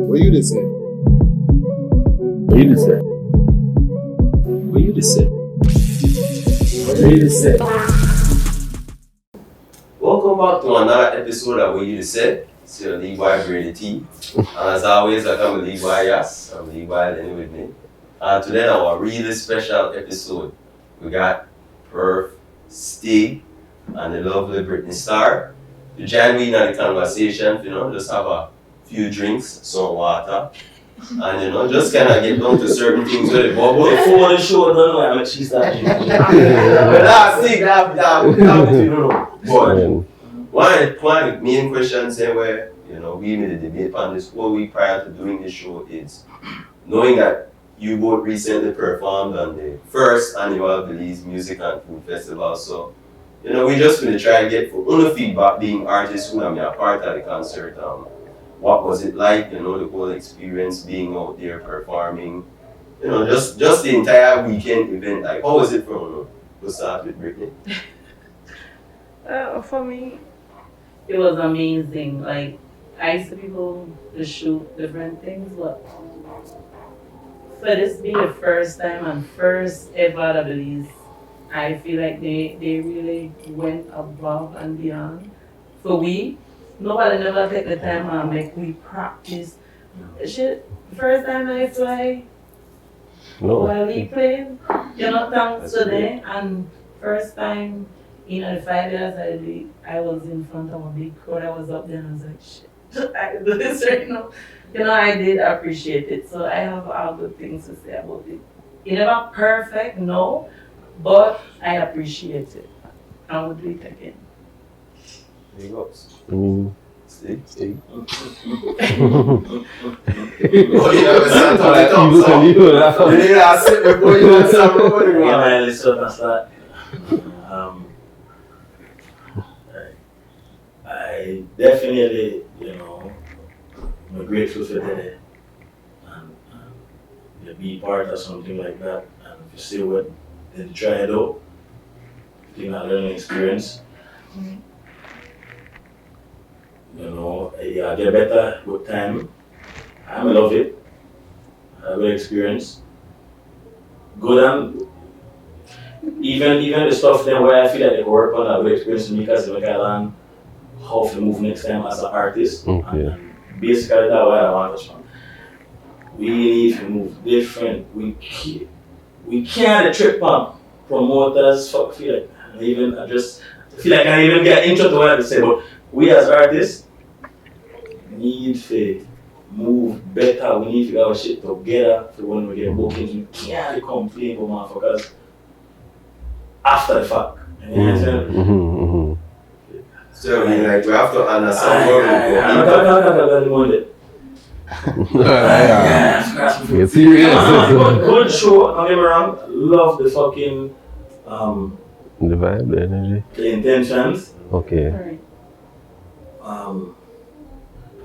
Weh U Di Seh. Weh U Di Seh. Weh U Di Seh. Weh U Di Seh. Welcome back to another episode of Weh U Di Seh. It's your league boy Brady T. And as always, I come with league boy Yas. I'm league boy Lenny with me. Today our really special episode. We got Perf, StIG, and the lovely Brithney Star. To join me in the conversation, just have a few drinks, some water, and just kind of get down to certain things with the bubble. Before the show done, I'm like, she's that. But that's it, But one of the main questions there where, we made a debate on this whole week prior to doing this show is knowing that you both recently performed on the first annual Belize Music and Food Festival. So, we just going to try to get for the feedback being artists who are a part of the concert. What was it like, the whole experience being out there performing, just the entire weekend event. Like, how was it from to start with Britney? For me, it was amazing. Like, I used to people to shoot different things, but for this being the first time and first ever at Belize, I feel like they really went above and beyond. For we, nobody never take the time and make we practice. Shit, first time I fly while we playing, thanks to them. And first time, the 5 years I was in front of a big crowd. I was up there and I was like, shit, I do this right now. I did appreciate it. So I have all good things to say about it. It's never perfect, no, but I appreciate it. I would do it again. There you go. StIG. Oh, you never sat on the top, so you didn't sit before you went somewhere. Yeah, listen, that's that. I definitely, I'm grateful for that and to be part of something like that and to see what they try it out. I think I learning experience. I get better with time. I love it. I have good experience. Good and even the stuff then where I feel like they work on a good experience because I learn how to move next time as an artist. Okay. And basically that's why I want to. We need to move different. We can't trip on promoters. Fuck, feel like I feel like I even get into what I have to say, but we as artists need to move better. We need to get our shit together so when we get bookings, we can't complain about motherfuckers after the fact. You know what I'm saying? So, we have to understand where we're going. Get serious. Good show, don't get me wrong. Love the fucking The vibe, the energy. the intentions. Okay.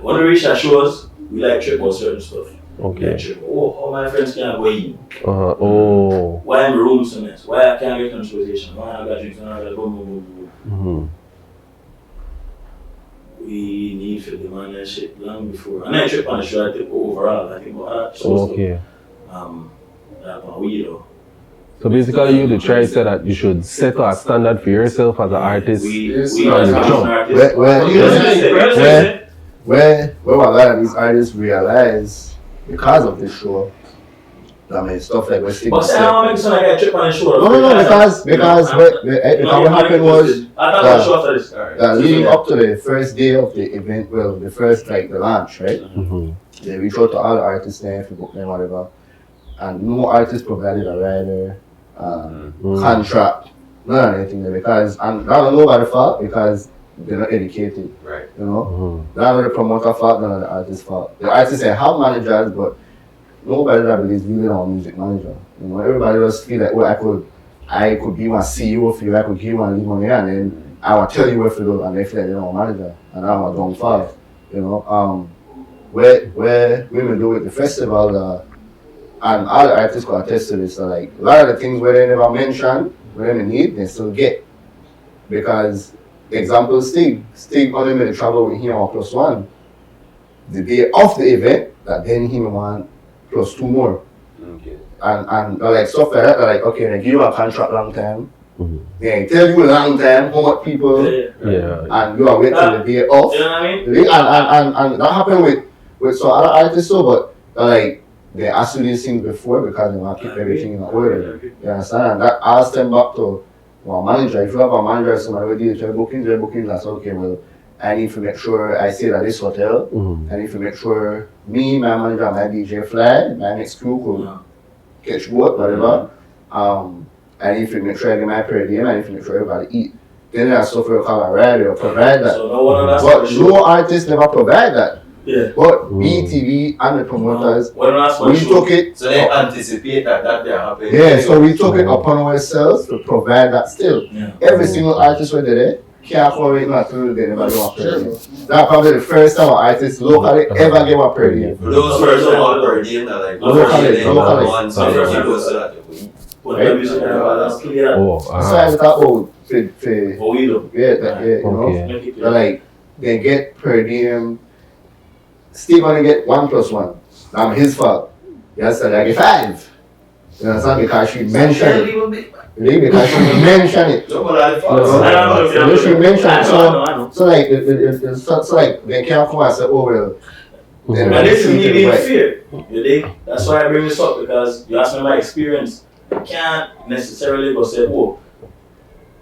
When we reach our shows, we like trip on certain stuff. We like Okay. trip. How my friends can't go in. Oh. Why I'm room so nice? Why I can't get transportation? Why I got drinks? Why I got boom. Mm-hmm. We need to demand that shit long before. And I trip on the show, I think overall, I think about shows. Okay. About we though. So basically, you try to say that you should set a standard for yourself as an artist. We from as the an jump. artist. Where a lot of these artists realize because of this show, stuff like StIG But I don't make it sound like I trip on the show. because what happened was I thought the show after this. leading up to the first day of the event, the first the launch, right? Mm-hmm. They reached out to all the artists there, if you book them, whatever, and no artist provided a rider, contract, none of anything there because I don't know about the fault because they're not educated, Right. Mm-hmm. Not the promoter fault, none of the artist's fault. The artists have managers, but nobody that believes really on a music manager. Everybody just feel like, I could be my CEO for you, I could give my leave money and then I will tell you what to do and they feel like they don't have a manager and I'm a downfall. Where women do with the festival and all the artists could attest to this, so a lot of the things where they never mention, where they need, they still get. Because example StIG only made a travel with him on +1. The day of the event, that then him want plus 2 more. Okay. And like stuff like that, like, okay, they give you a contract long time. They tell you a long time how much people, and you are waiting till the day off. You know what I mean? And that happened with some other artists, so, but like, they asked you these things before because they want to keep everything in order. You understand? And that I asked them back to one manager. If you have a manager, somebody will deal with your bookings, that's okay. Well, I need to make sure I stay at this hotel. I need to make sure me, my manager, my DJ fly, my next crew could catch boat, whatever. I need to make sure I get my per diem. I need to make sure everybody eat. Then there's stuff we call a rider or provide that. So but no artist never provide that. Yeah. But BTV and the promoters, we took it. So they anticipate that they're happening. Yeah, so we took it upon ourselves to provide that still. Yeah. Every single artist who did it can't correlate not to they never go up per diem. That's probably the first time an artist locally ever gave up per diem. For those first time on per diem, they're like, locally. One, so they keep us so that they eat. So I thought, you know, like they get per diem. Steve gonna get 1 + 1. That's his fault. Yes, so I get 5. You understand? Because she mentioned it. Because she mentioned it. She mentioned it. So like, it's like they can't come and say, oh well. And this is me being fair. You dig? That's why I bring this up, because you ask me my experience. I can't necessarily go say, oh,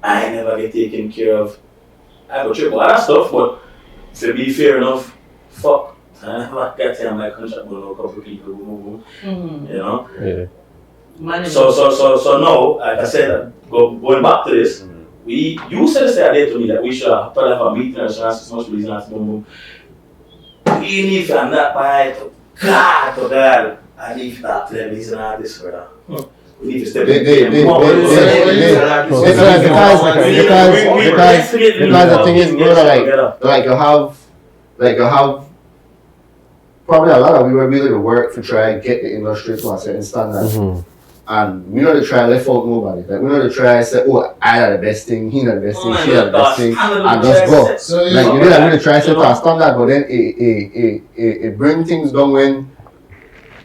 I never get taken care of. I go trip all that stuff, but to be fair enough, fuck. I never got to my contract with a couple of people, you know? Yeah. So no, like I said, going back to this, you said this idea to me that we should probably have a meeting or so much Belize not boom. We need to not buy to God, I need to talk to them, Belizean artists for that. We need to step in. Because the thing is, brother, like you have probably a lot of we were willing to work to try and get the industry to a certain standard. And we know to try and left out nobody. Like we know to try and say, oh, I had the best thing, he had the best thing, she had the best thing, and just go. So, like you know that really try to set a standard, but then it bring things down when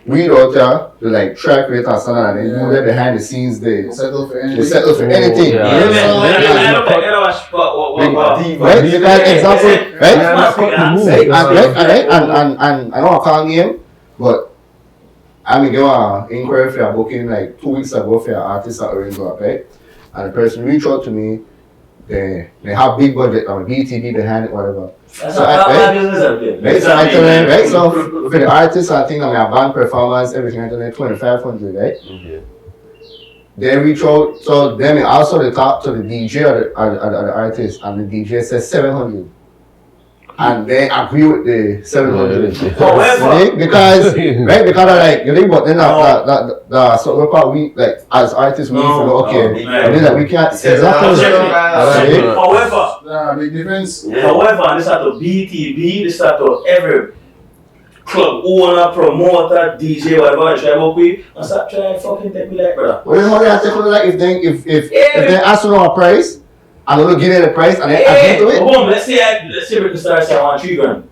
we out there to like try to create a standard, and then you there behind the scenes they settle for anything. Right? Because example, right? And I know I can't name, but I mean, give an inquiry for a booking like 2 weeks ago for an artist at Orange Rock, right? And the person reached out to me, they have big budget, BTV behind it, whatever. So So for the artist, I think a band performance, everything, I think 2,500, right? They reach out, so then also they talk to the DJ or the artist, and the DJ says 700. And they agree with the 700. Because like, you think, but then the so we like as artists we need to know, okay, we can't exactly. However, big difference. However, this at the BTV, this at the every club owner, promoter, DJ, whatever I try to work with, and start trying to fucking take me like, brother. Well, then how they take like if they ask you a price, and they'll give you the price and then agree to it. Boom, let's say Britney Star say I want 3 grand.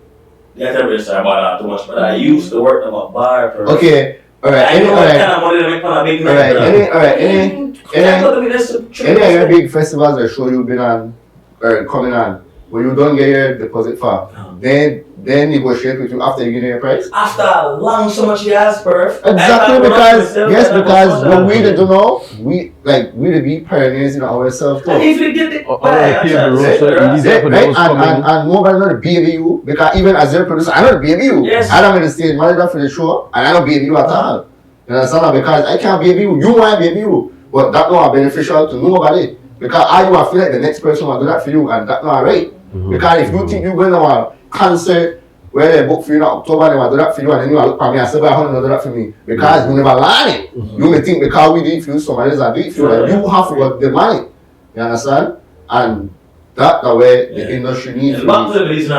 Yeah, tell Britney Star about that too much, but I used to work about bar per. Okay, alright, I know what kind of money to make on a big night. Any of your big festivals that show you've been on or coming on, when you don't get your deposit for, then negotiate with you after you get your price? After a long so much years, Perf. Exactly, because when we don't know, we the big pioneers in ourselves too. And if you get it, and nobody know the BBU, because even as their producer, I know the BBU. Yes. I don't know the stage manager for the show, and I don't BBU at all. You understand? Because I can't BBU, you want BBU, but that's not beneficial to nobody. Because I will feel like the next person will do that for you, and that's not right. Because if you think you're going to a concert where they book for you in October, they will do that for you, and then you will look at me and say, well, do that for me. Because you never learn it. You may think because we do it for you, somebody else will do it for you. Like, you have to work the money. You understand? And that's the way the industry needs to be. Based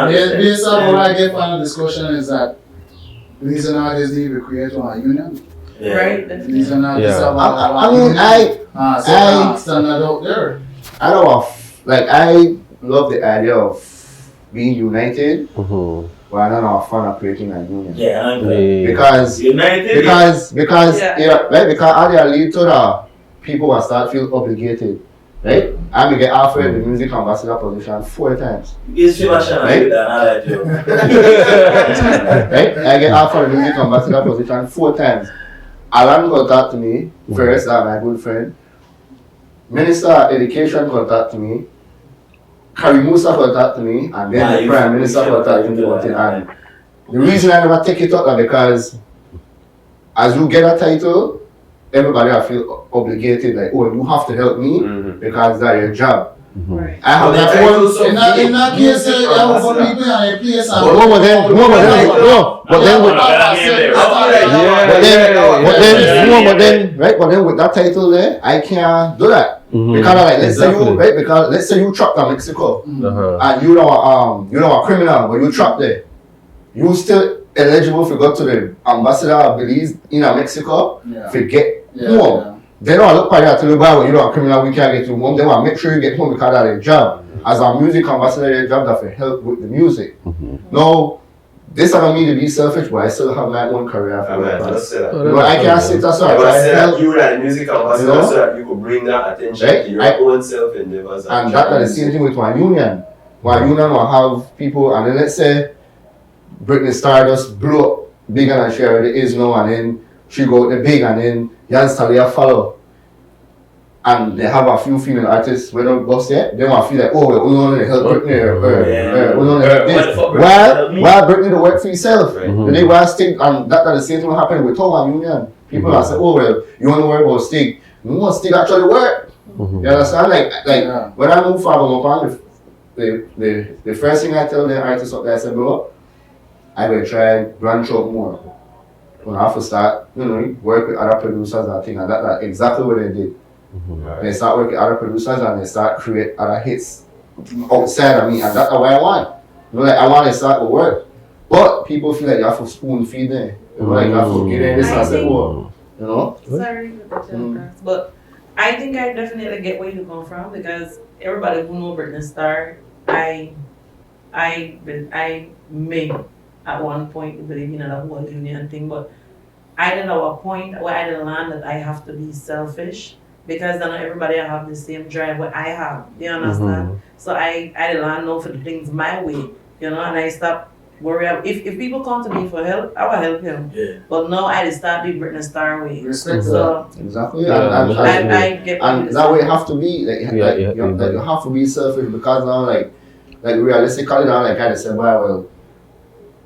on what I get from the discussion is that Belizean artists need to create a union. Right? Belizean artists have I mean, I standard out there. I love the idea of being united, but I'm not a fan of creating a union. Yeah, I know. Because United. because Yeah. right, because all they lead to the people will start feel obligated. Right? I may get offered the music ambassador position 4 times. It's too much Right? than I like you. Right? I get offered the music ambassador position 4 times. Alan contacted me first, that's my good friend. Minister of Education contacted me. Kari Musa contacted me, and then the Prime Minister contacted me. And the reason I never take it up is because as you get a title, everybody I feel obligated, like, oh, you have to help me because that's your job. Right. I have that one. In that case, you have one people and a place and But then with that title there, I can't do that. Because like let's say you trapped in Mexico and you know a criminal, but you trapped there. You still eligible to go to the ambassador of Belize in Mexico to get home. They don't look at that to the bar when you're a criminal, we can't get you home. They want to make sure you get home because that's their job. As a music ambassador, their job that to help with the music. No, this doesn't mean to be selfish, but I still have my own career. I can't sit there so I try to help. You are the music ambassador so that you could bring that attention to your own self endeavors. And that's the same thing with one union. One union will have people, and then let's say Britney Star just blew up bigger than she already is now, and then she go the big, and then Jan Stalia follow. And they have a few female artists when they bust yet, they want to feel like, oh, we only help Britney, we only help this. While Britney to work for yourself. The day where StIG, and that's the same thing will happen with Toga Union. People are saying, oh, well, you want to work about StIG. No, StIG actually work. You understand? Like when I moved from Mopan, the first thing I tell the artists up there, I said, bro, I will try branch out more. When I have to start, work with other producers and things, and that's exactly what they did. They start working with other producers and they start create other hits outside of me, and that's what I want. I want to start with work, but people feel like you have to spoon feed them. Like you have to get in this and say, oh, Sorry for the but I think I definitely get where you come from because everybody who know Britney Star, I may at one point believe in the whole union thing, but I don't know a point where I didn't learn that I have to be selfish because not everybody have the same drive what I have. You understand? So I didn't learn no for the things my way, and I stopped worrying. If people come to me for help, I will help him. Yeah. But now I just start doing Britney Star way. Respect So exactly. I get And that way you have to be you have to be selfish because now like realistically now like I said, well,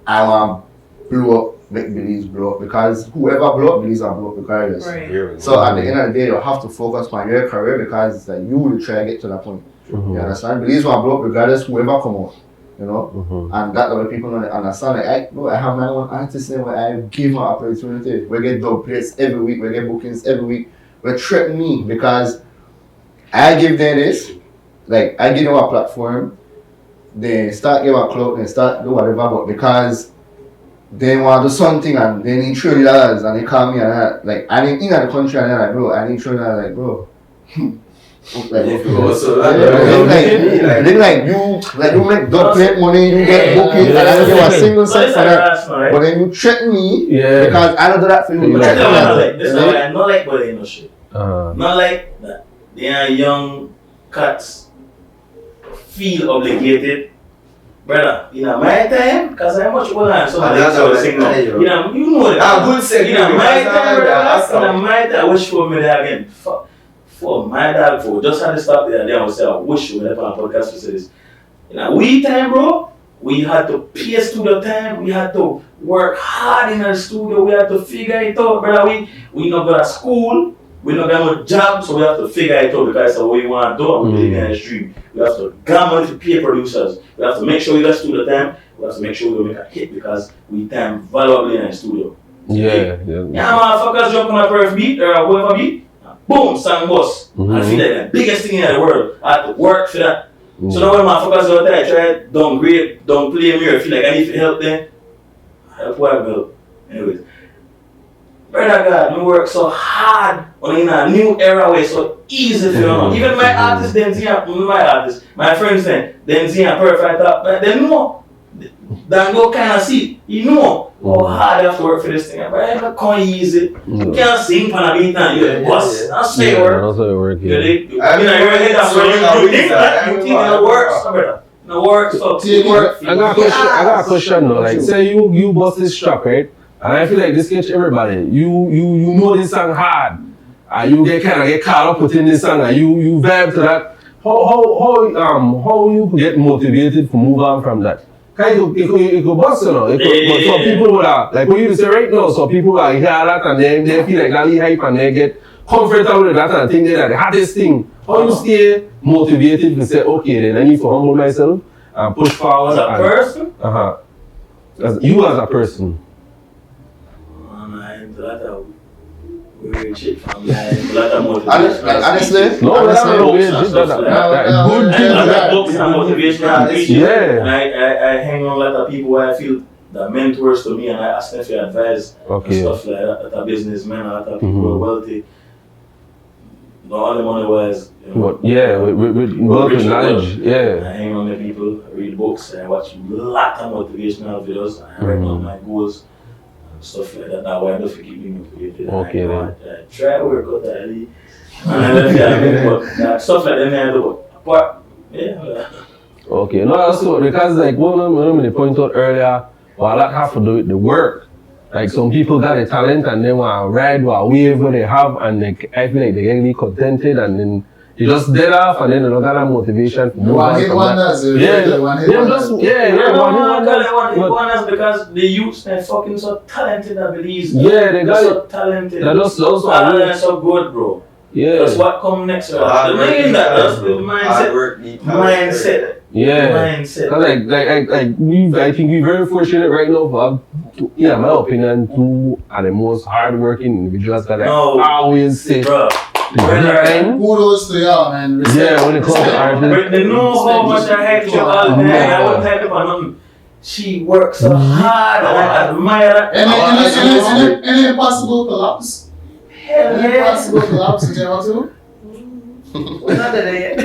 I want to blow up, make Belize blow up because whoever blow up, Belize are blow up regardless. right. So at the end of the day, you have to focus on your career because you will try to get to that point. You understand? Belize will blow up regardless whoever come out. And that's the way people don't understand. Like I have my own artist name where I give my opportunity. We get dub plates every week, we get bookings every week. They threaten me because I give them this, like I give them a platform, they start giving a clout, they start do whatever, but because they want to do something and they need $30 and they call me and I ain't in the country and they're like, bro, I need $30, like bro. You make dub plate money, you get bookings, and I don't give a single cent for that. But then you threaten me because I don't do that for you. This is why I not like body no shit. Not like that. They are young cats feel obligated. Brother, my time, because I'm much older than somebody else single. You know that. Good segment. My time, brother, my time, I wish for me there again. For my dad, for just had to stop there, I would say, I wish we had a podcast to say this. We time, bro, we had to pay studio time, we had to work hard in the studio, we had to figure it out, brother. We not go to school, we not got no job, so we have to figure it out because that's what we want to do, and we believe in the stream. We have to get money to pay producers, we have to make sure we got studio time, we have to make sure we make a hit because we time valuably in the studio. Yeah, motherfuckers jump on a Perf beat or whoever beat. Boom, song boss. I feel like the biggest thing in the world. I had to work for that. So now when motherfuckers out there, I try to downgrade, downplay me, or feel like I need to help them. I help whoever help. Anyways. Brother God, we work so hard on in a new era where it's so easy for you. Even my artists, my friends then, Denzi and Perf, I thought, but they know. Then go kind of see, you know how hard you have to work for this thing. But I can't easy. You can't sing on a beat and you're a boss. That's how you work. That's how it works. You're in your head, that's what you think it works, brother. It works, so it works. I got a question though. Like, say you bust this track, right? And I feel like this catch everybody. You know this song hard, and you get caught up within this song, and you vibe to that. How you get motivated to move on from that? Cause it could bust, you know. But some people would like what you say right now. So people like hear that and they feel like that hype and they get comfortable with that and think they're the hardest thing. How you stay motivated to say, okay, then I need to humble myself and push forward. As a person? As you as a person. Weird shit from motivation. Honestly, No, that's not weird. Good thing. I got books and motivation. Yeah. And I hang on a lot of people where I feel that mentors to me and I ask them for advice and stuff like that. That are businessmen, a lot of people who are wealthy. Not only money wise. You know, with wealth and knowledge. Yeah. I hang on with people, I read books, I watch a lot of motivational videos, I write down my goals. Stuff like that. That way I don't keep me motivated. Okay, I try to work out early. But stuff like that I do. But yeah. Okay, no, that's good because like one of them point out earlier, well, that have to do with the work. Like some people got a talent and they want to ride whatever they have and like I feel like they get really contented and then they just dead off and then they don't got that motivation. One hit wonders. One hit wonders because the youth are fucking so talented at Belize. Yeah, they got so talented. They're just so good, bro. Yeah. That's what come next. The mindset. Yeah. Mindset. Cause I think we're very fortunate right now for, in my opinion, two are the most hardworking individuals that I always say. Bro. Kudos to y'all, man. Respect. Yeah, when it comes to artists. They know how much I hate you all, man. I wouldn't hype about nothing. She works so hard and I admire her. Any impossible collapse? Hell Any yeah. possible collapse in general too? We're not there yet.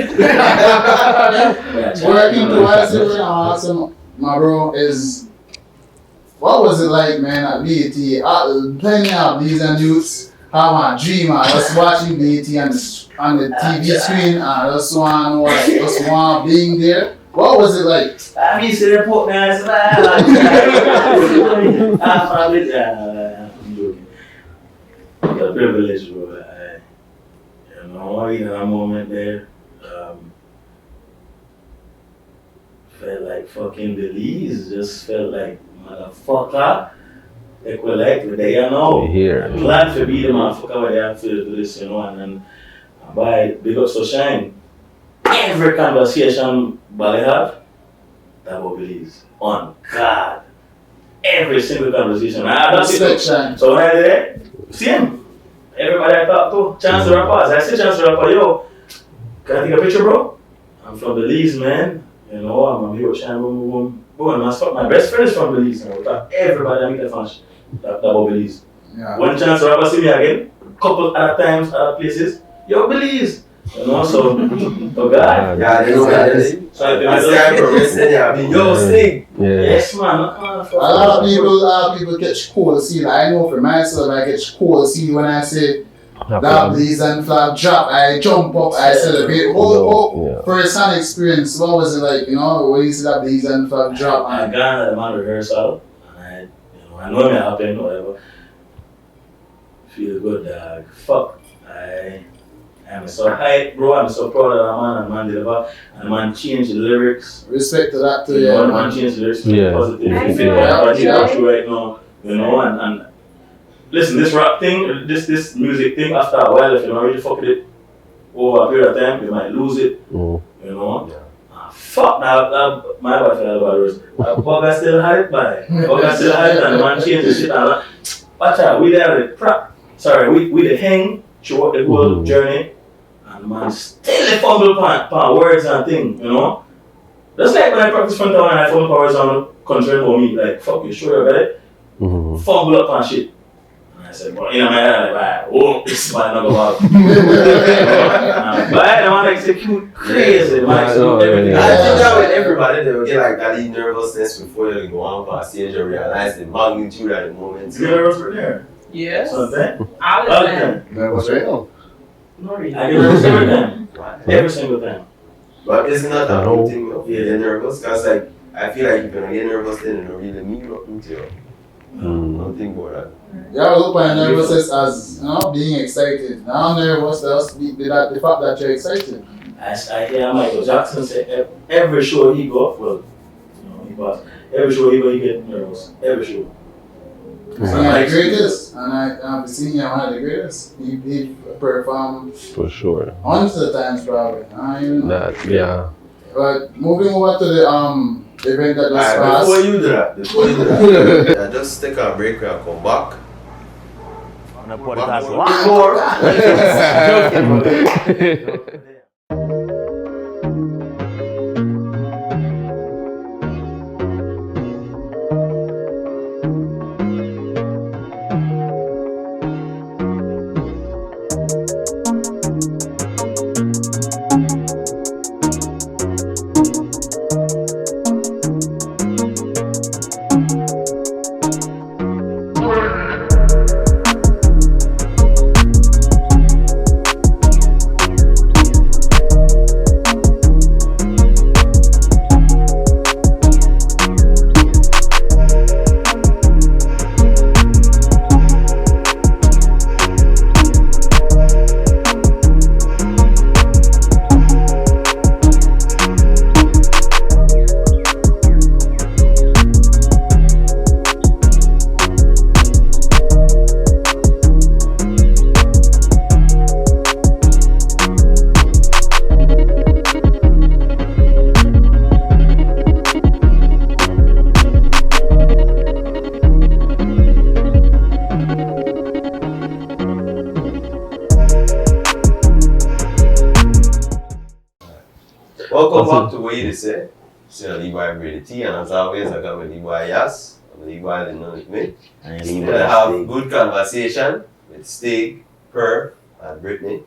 Working towards it and awesome, my bro, is what was it like, man, at BET? Plenty of these and youths have a dream of just watching BET on the TV screen and just want being there. What was it like? I used to report now. I'm joking. The privilege, bro. In a moment there, felt like fucking Belize. Just felt like motherfucker. Like we're there, you know. Here. Glad to be the motherfucker where they have to do this, you know, and by Big Up So Shine. Every conversation Bali have, that will Belize. On God. Every single conversation. So when I there, see him. Everybody I talk to, Chance the Rapper. I say Chance the Rapper, yo, can I take a picture, bro? I'm from Belize, man. You know, I'm here with Shine, boom, boom, boom. My best friend is from Belize. You know, everybody I meet at Funch, that about Belize. Yeah. When Chance the Rapper see me again, couple other times, other places, yo, Belize. You know, so, oh God. Yeah, they know that. So I stand for listening, yo, StIG. Yes, man. A lot of people catch cold see. I know for myself, I catch cold see when I say that Belizean flag drop. I jump up, I celebrate. First hand experience, what was it like? You know, when you see that Belizean flag drop? I got at the man rehearsal, and I know it may happen, whatever. Feel good, dog. Fuck. I'm so hyped, bro. I'm so proud of that man. And man deliver. And the man changed the lyrics. Respect to that too, The man changed the lyrics to be positive. Right now, you know, and listen, this rap thing, this music thing, after a while, if you don't really fuck with it over a period of time, you might lose it. You know? Yeah. Fuck now, my wife had about it. Bugger still hyped by. Bugger still hyped and the man changed the shit. And watch out, we there with prep. Sorry, we the hang throughout the whole journey. And man still fumble pan words and things, you know? Just like when I practice front town and I fumble words on country for me, like, fuck you, sure you got it? Fumble up and shit. And I said, but in my head, I'm like, oh, this man not go out. But the man man execute crazy. Man execute everything. I think that with everybody, they will get like that nervousness before you go on past stage and realize the magnitude at the moment. You nervous right there? Yes. Something? All the All the time. time. Nervous right now. No reason. I get nervous every time. Every single time. But it's not a whole thing of Yeah. getting nervous, because like, I feel like if you're not getting nervous, then it don't really mean nothing to you. I don't think about that. Yeah, I look at nervousness as being excited. Now nervous, the fact that you're excited. As I hear Michael Jackson say, every show he go, well, he passed. Every show he go, he get nervous. Every show. He's one of the greatest, and I've seen him one of the greatest. He performed For sure. hundreds of times probably. Yeah. But moving over to the event that just Alright, passed. before you do that, I just take a break and come back. And I put it as one more. Welcome back to Weh U Di Seh. So the boy Brady T, and as always, I got with the boy Yas, and the boy Lino with me. And We're gonna have good conversation with StIG, Perf, and Britney.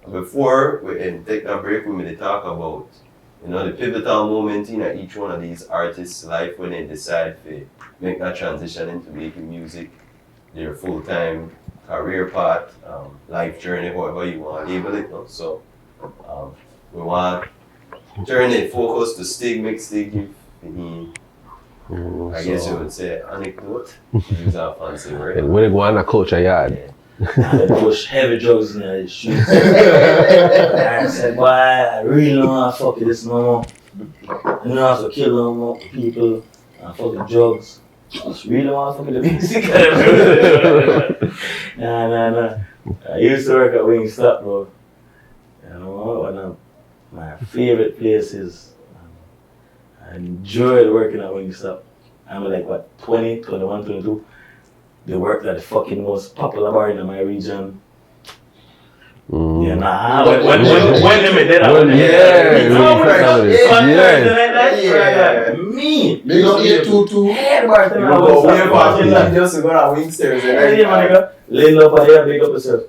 And before we take that break, we're gonna talk about the pivotal moment in each one of these artists' life when they decide to make that transition into making music their full-time career path, life journey, whatever you want to label it. No? So we want turn the focus to StIG, make StIG give any, I guess you would say, anecdote. Use a fancy word. When they go on a culture yard. They push heavy drugs in the streets. I said, boy, I really don't want to fuck with this no more. I don't have to kill no more people and fuck with drugs. I just really want to fuck with the music. Nah. I used to work at Wingstop, bro. You know, one of my favorite places. I enjoyed working at Wingstop. I'm like, 20, 21, 22. They worked at the fucking most popular bar in my region. Yeah, nah. When they did that, me. Big up 822. Head bartender. I You was go just to go to Wingsters. Hey, my nigga. Lay up here, big up yourself.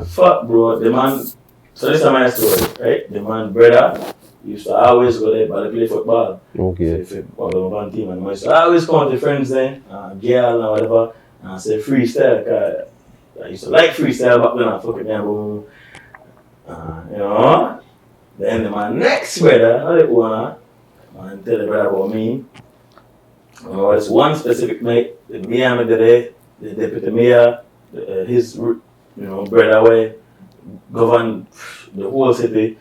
Fuck, bro. The man. So this is my story, right? The man brother used to always go there, but they play football. Okay. If one team, and I used to always come to friends then, girl and whatever, and say freestyle. Cause I used to like freestyle back then. I fucking boom. You know. Then my next brother, I didn't wanna tell the brother about me. This one specific night, the mayor of the day, the deputy mayor, his brother way, governed the whole city,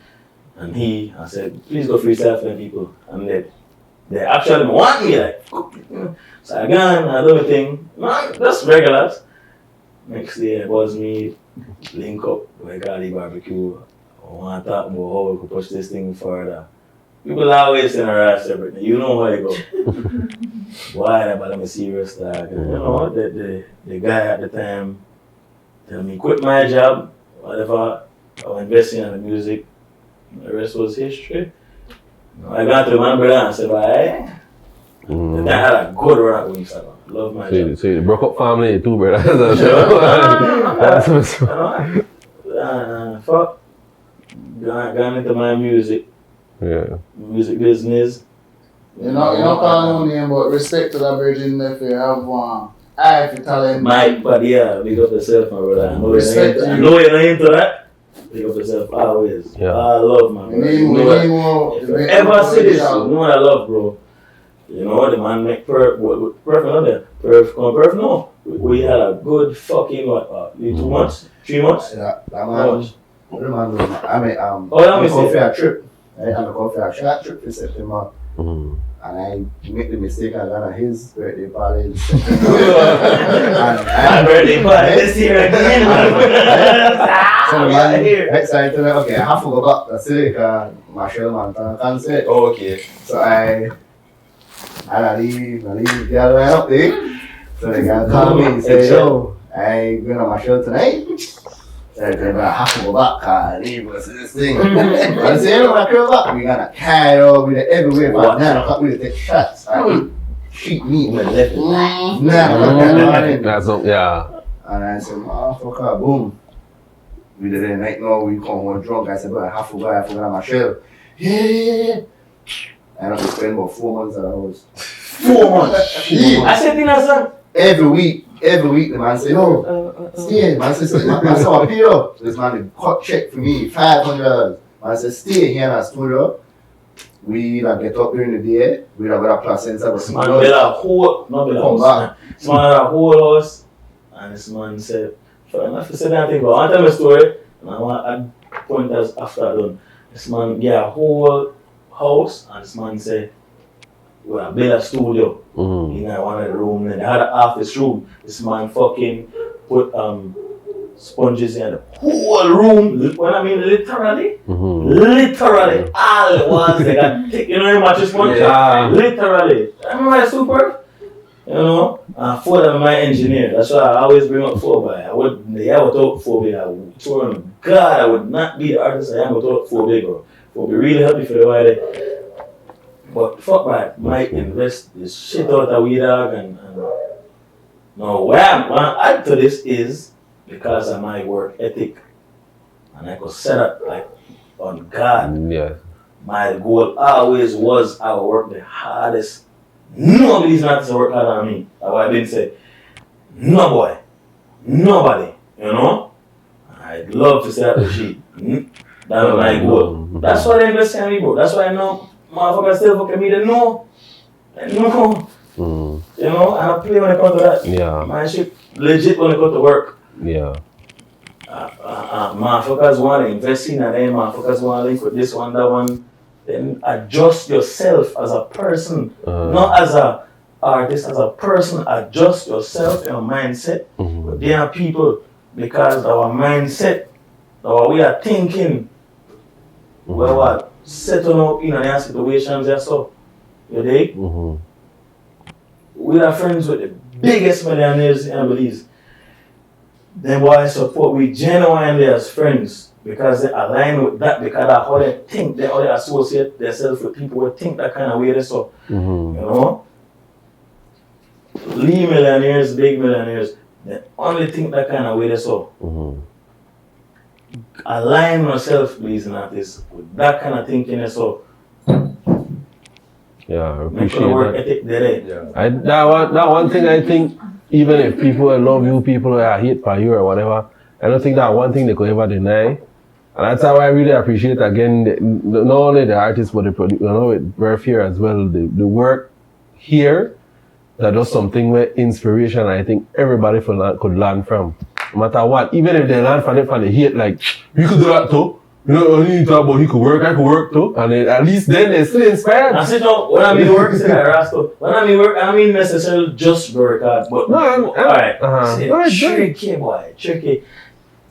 and I said, please go freestyle for them people. And they actually want me like, so I gone, I do my thing, just regulars. Next day, it was me, link up, we got the barbecue. I want to talk about how we could push this thing further. People always in a rush, everything. You know how it go. Why? But I'm a serious like, the guy at the time tell me quit my job, whatever. I was investing in the music. The rest was history. I got to my brother and said, why? And I had a good run at Wingstop. Love my job. So you broke up family too, brother. Fuck. gone into my music business. You know, call no name, but respect to the virgin if you have one eye for talent. Mike, but yeah, big up yourself, my brother. I know you're not into that. Big up yourself always. Yeah. I love my brother. If you ever see this, you know what I love, bro. You know, the man make Perf not there. Perf no. We had a good fucking 2 months? 3 months? Yeah, that man. I mean, I'm let me going see. for a trip. I'm going for a short trip in September. Mm-hmm. And I make the mistake I got at his birthday party. My birthday party this year again. So the man next time to me, okay, I have to go back to Silica, Marshall Montana concert. Oh, okay. So I leave the girl line up there. So the girl called me and said, yo, I going to Marshall tonight. So I said, I have to go back, cause I need to see this thing. I said, you know, when I come back, we gonna carry over there everywhere, but 9 o'clock we take shots. I eat sheep meat when left. 9 o'clock that morning. That's up, yeah. And I said, motherfucker, boom. We did it night now, we come home drunk. I said, but I have to go, I forgot my shell. Yeah. And I had to spend about 4 months at the house. 4 months. I said, Tina, Every week, the man say, yo, stay. Man say, man saw a PO. This man did cut check for me, $500. Man say, stay here in our studio. We like get up during the day. We have got a placenta, but man built a whole, not built a house. This man had a whole house, and this man said, I have to say that thing, but I want to tell you a story, and I want to add pointers after I done. This man get a whole house, and this man said, we have built a studio in one of the rooms, and they had an office room. This man fucking put sponges in the whole room. When I mean literally, literally all the walls they got thick. You know the mattress sponge? Yeah. Literally. I remember that super. You know, and 4 of them my engineer. That's why I always bring up 4 by. I would without 4 big. I would swear on God, I would not be the artist I am without 4 big. 4 big really help me for the while. But fuck right, might invest this shit out of weed dog and now where I'm going to add to this is because of my work ethic. And I could set up like on God. Yeah. My goal always was I would work the hardest. Nobody's not to work harder than me. That's what I've been saying. No boy. Nobody. You know? I'd love to say that to she. That's my goal. That's why they invest in me, bro. That's why I know motherfuckers still fucking me. They know. You know, and I play when it comes to that. Yeah. My shit legit when it comes to work. Yeah. Motherfuckers want to invest in and then motherfuckers want to link with this one, that one. Then adjust yourself as a person, not as a artist, as a person. Adjust yourself, your mindset. But there are people, because our mindset, our way of thinking, we're what? Setting up in their situations there, so you dig? We are friends with the biggest millionaires in Belize. Then why support we genuinely as friends because they align with that, because that's how they think, they how they associate themselves with people who think that kind of way. So you know, Lee millionaires, big millionaires, they only think that kind of way. So align yourself, Belizean artists, with that kind of thinking. So yeah, I make appreciate sure work that. ethic there. That one thing I think, even if people love you, people hate for you or whatever, I don't think that one thing they could ever deny. And that's how I really appreciate again, not only the artists but the producer, with Perf here as well, the work here that does something with inspiration. I think everybody could learn from, no matter what. Even if they learn from it, they hate like, you could do that too. You know, you talk about he could work, I could work too. And then, at least then they're still inspired. I said, no, when I mean work, say that, Rascal. When I mean work, I don't mean necessarily just work hard, but alright. Tricky, boy. Tricky.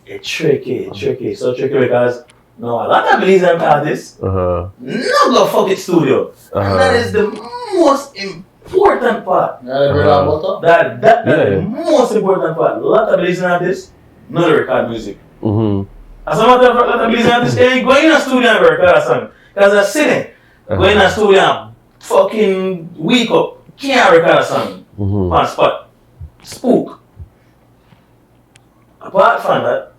It's tricky. So tricky because a lot of Belizean artists not go fuck it studio. And that is the most important part. That's the most important part. A lot of Belizean artists not record music. As a matter of fact, a lot of Belizean artists they go in a studio and record a song. Because they're sitting. Go in a studio and fucking week up. Can't record a song. On spot. Spook. Apart from that,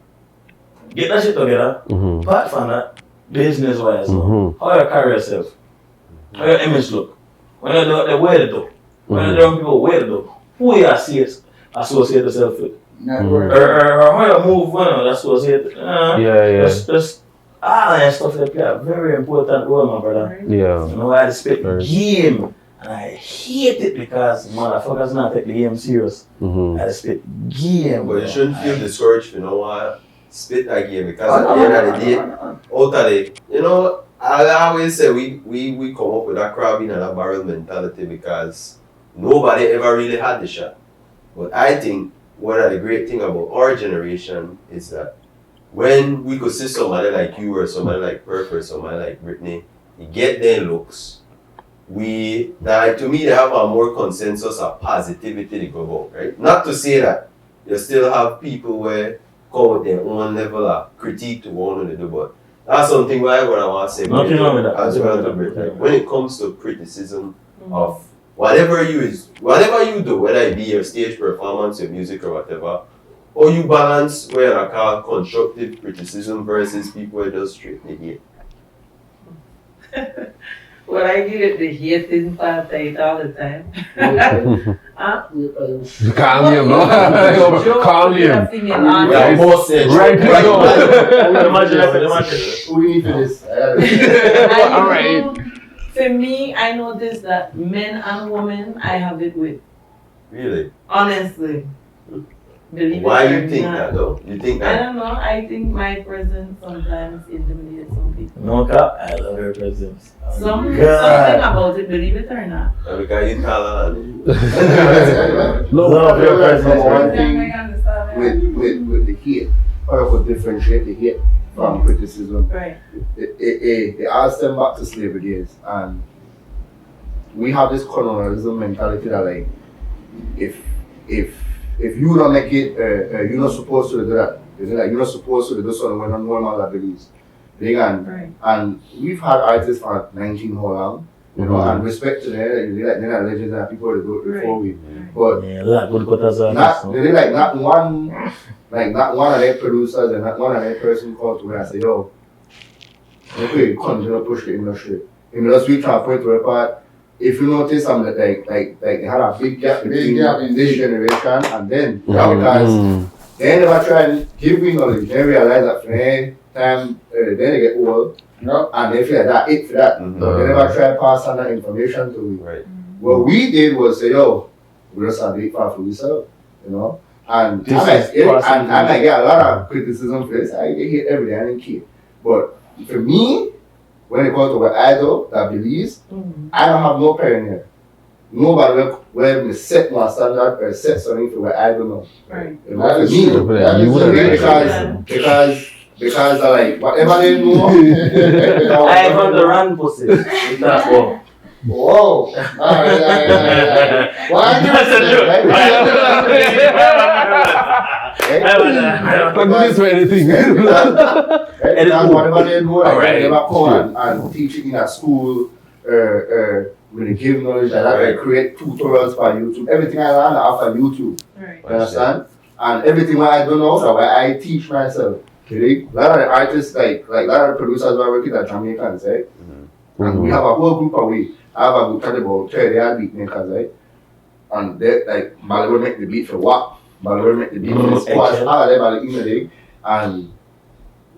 get that shit together. Apart from that, business wise, how you carry yourself, how your image look, when you do the way to do, when you do people way to do, who you associate yourself with, or how you move when you associate. Just all that stuff that play a very important role, my brother. Yeah. You know, I respect the game. And I hate it because motherfuckers not take the game serious. I respect game. But you shouldn't feel discouraged, you know what? Spit that game because at the end of the day, out of the, you know, I always say we come up with that crab in and a barrel mentality because nobody ever really had the shot. But I think one of the great thing about our generation is that when we could see somebody like you or somebody like Perf or somebody like Britney, you get their looks. To me, they have a more consensus of positivity to go about, right? Not to say that you still have people where come with their own level of critique to what they do, but that's something where I want to say. Nothing wrong with that. As well, like, when it comes to criticism of whatever you do, whether it be your stage performance, your music or whatever, or you balance where I call constructive criticism versus people who just straight hate. Well, I give it the hating part all the time. Calm him, no? Calm him. Yeah, both said. Right, Who we need for this? Alright. For me, I noticed that men and women, I have it with. Really? Honestly. Believe Why it or you think not. that though? You think I that? don't know. I think my presence sometimes intimidates some people. No cap, I love your presence. Something God. about it, believe it or not. Because you tell her. Love your presence. One thing with the hate, or for differentiate the hate from criticism. Right. It asks them back to slavery days, and we have this colonialism mentality that like, if you don't make it, you're not supposed to do that. Like, you're not supposed to do something when not normal at Belize. Right. And we've had artists for 19 how long, you know, and respect to them, they're not legends and people that do it before we. But not one of their producers and not one of their person called to me and say, yo, okay, continue to push the industry. In the industry, trying to point to a part. If you notice, like they had a big gap between this generation and then because they never try and give me knowledge. They realize that for any time then they get old, and they feel like that it for that. So they never try to pass on that information to me. Right. What we did was say, yo, we just have to far for yourself, you know. And I might get a lot of criticism for this. I get hit every day, I didn't care. But for me, when it comes to what I do, that Belize, I don't have no parent Nobody will set my standard or set something for what I don't know. Right. You know, for me, because I like whatever they know. I have the run pussy. That's all. Whoa! Alright. Why do Not this for anything. Because whatever they know, like they never come and teach it in a school, when they give knowledge that I create tutorials for YouTube. Everything I learn after YouTube. Right. You understand? And everything I don't know, so I teach myself. Okay? A lot of the artists, like a lot of the producers who are working at Jamaicans, right? And we have a whole group of I have a group of about 30 beat makers, right? And they like Bali will make the beat for what? Bali will make the beat for the squash, all of them are in the day. And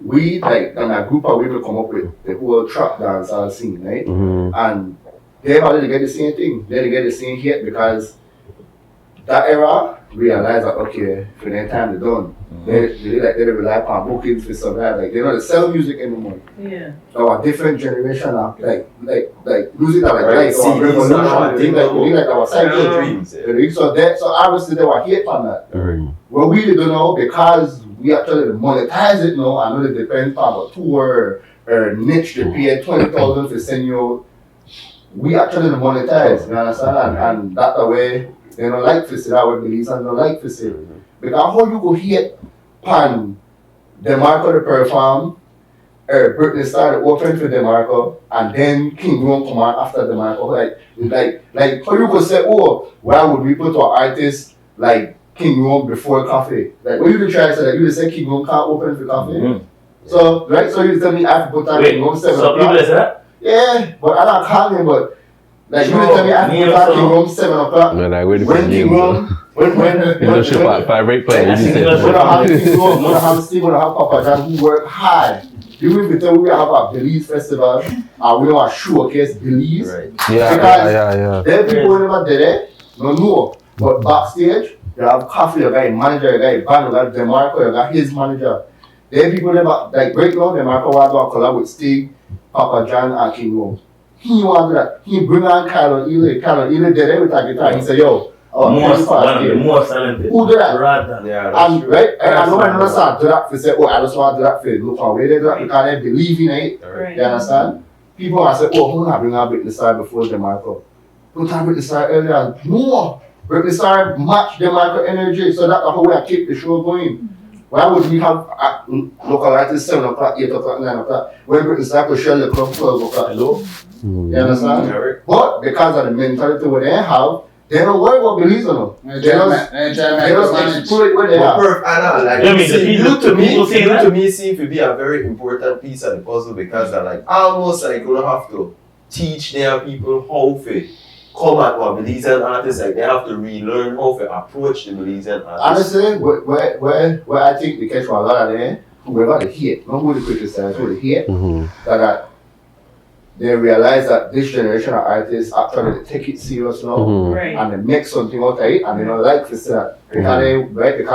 we like and a group of women come up with the whole trap dance scene, right? And they probably get the same thing. They get the same hit because that era realized that okay, for their time they're done. They rely upon bookings for survive. Like they don't sell music anymore. Yeah. So a different generation of like music that Right, or revolution. Like our cycle dreams. So obviously they were hate on that. What we don't know because we actually monetize it now. I know it depends on a tour or niche to pay 20,000 for send you. We actually monetize, you understand? And that the way they don't like to see that way Belize and don't like to see. Because how you go hit pan DeMarco to perform, Britney Star to open for DeMarco, and then King won't come out after DeMarco. Like how you could say, oh, why would we put our artists like King Rome before coffee. Like when you try to say that, you say King Rome can't open for coffee. So right, so you tell me I have to put on King Rome 7 So people o'clock. say that? Yeah, but I'm not calling, but like you tell me I have to put on King Rome 7 o'clock. Man, I waited for When King Rome, when Leadership at 5 rate play. when I have King Rome, when I have Steve, when I have Papa John who work hard. You will tell we have a Belize festival and we want to showcase Belize. Right. Yeah. There people who never did it, no know. But backstage, you have coffee, you got manager, you got band, you got DeMarco, you got his manager. There people never like right now, DeMarco want to collab with StIG, Papa John and King Rome. He want that. He bring on Carol Ely. Carol Ely did it with a guitar. He said, yo, one of the most talented. who did that? Yeah, And right, and I know I never start do that for say, oh, I just want to do that for look how way they do that because they believe in it. Right. You understand? People want to say, oh, who not bring out Britney Star before DeMarco? Don't have Britney Star earlier. No, Britney Star match DeMarco energy, so that's how we keep the show going. Why would we have local artists 7 o'clock, 8 o'clock, 9 o'clock when Britney Star could share the club 12 o'clock? Hello? You understand? But because of the mentality what they have, they don't worry about Belize or no. They just exploit what they have. Perf, I know, like, Yeah, I mean, see, the people say that. to me seem to be a very important piece of the puzzle because they're like almost like gonna have to teach their people how to come at what Belizean artists, like they have to relearn how to approach the Belizean artists. Honestly, where I think the catch for a lot of them, whoever they hate, not who they criticize, who they hate, that they realize that this generation of artists actually take it serious now Right. and they make something out of it and they don't like to say that because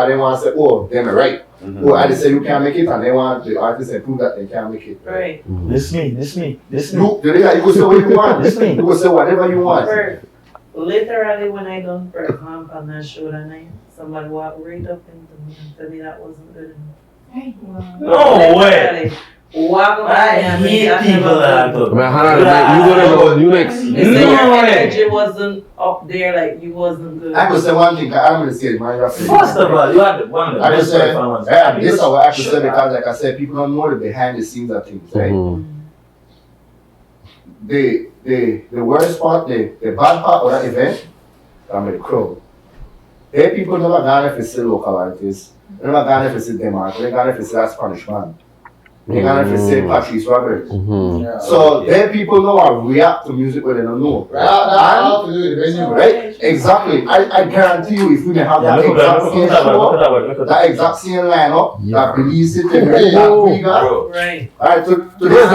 they want to say, oh, they're right. Oh, I say you can't make it and they want the artists to prove that they can't make it. Right. This me. You can say what you want. You can say whatever you want. Literally, when I done perform on that show that night, somebody walked right up into me and told me that wasn't good enough. No way. Walk up I and hate I people that talk. Man, Hannah, you gonna go, you next. They said your energy wasn't up there, like you wasn't good. I could say one thing, I'm going to say it, man. First of all, you had one of the I could best say, performances. yeah, this is what I could say because, like I said, people don't know the behind the scenes of things, right? The worst part, the bad part of that event, the crowd. There people never gone if it's local artists, they never gone if it's DeMarco, they gone if it's that Spanish man. They gone if it's Patrice Roberts. So there people know how to react to music where they don't know. Right? Exactly. I guarantee you if we may have that exact same show, that exact same lineup, that Belize City, that we got. Right. Alright, to this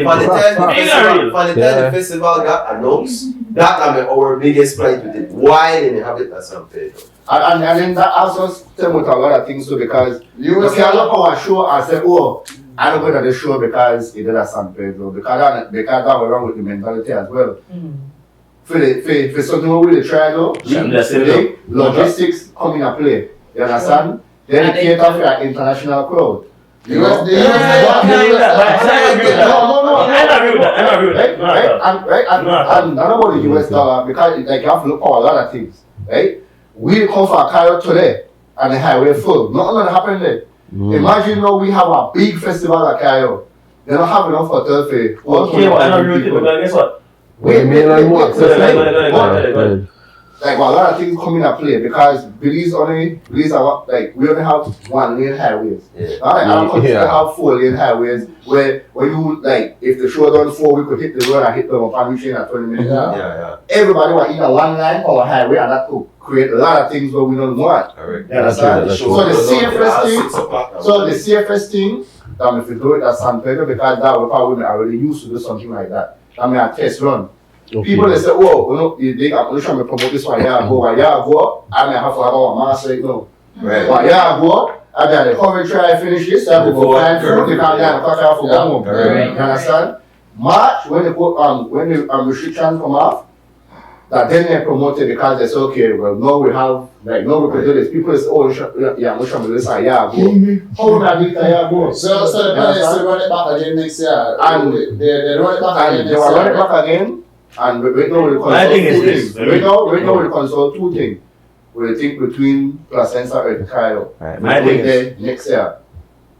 For the time the festival got announced, that our biggest plight with it. Why didn't they have it at San Pedro? And then that also stem with a lot of things too because you can't look at a show and say, oh, I don't go to the show because it did at San Pedro because that was wrong with the mentality as well. For something we really try though, logistics come in play. You understand? Then it cater for an international crowd. I agree with that. Right? And not about the US dollar because like you have to look for a lot of things. Right? We come from Cairo today and the highway full. Nothing happened there. Imagine now we have a big festival at Cairo. They don't have enough hotel for all I agree with you, but guess what? Like well, a lot of things come into play because Belize are like we only have 1 lane highways. Alright, I don't consider have 4 lane highways where you like if the show done 4 we could hit the road and hit them up and reach in at 20 minutes. Everybody want either 1 line or a highway and that could create a lot of things where we don't want. Alright. You understand? So the safest thing that if you do it at San Pedro because that would probably already used to do something like that. I mean a test run. People they say, oh, you know, I'm trying to promote this one, go, I mean I have to have a master, no. Right. But go, I got a cover try finish this, I will go find food, you can't get a cut off for home. You understand? March, when the restrictions come off, that then they promote it because they say, okay, well, now we have, like, now we can do this. People say, oh, I'm trying to do this, go. How would I do that, go? So the plan is to run it back again next year. And they run it back again they will run it back again. And right now we consult 2 things. Right now we consult 2 things. We think between Placenza and Cairo. My thing is next year.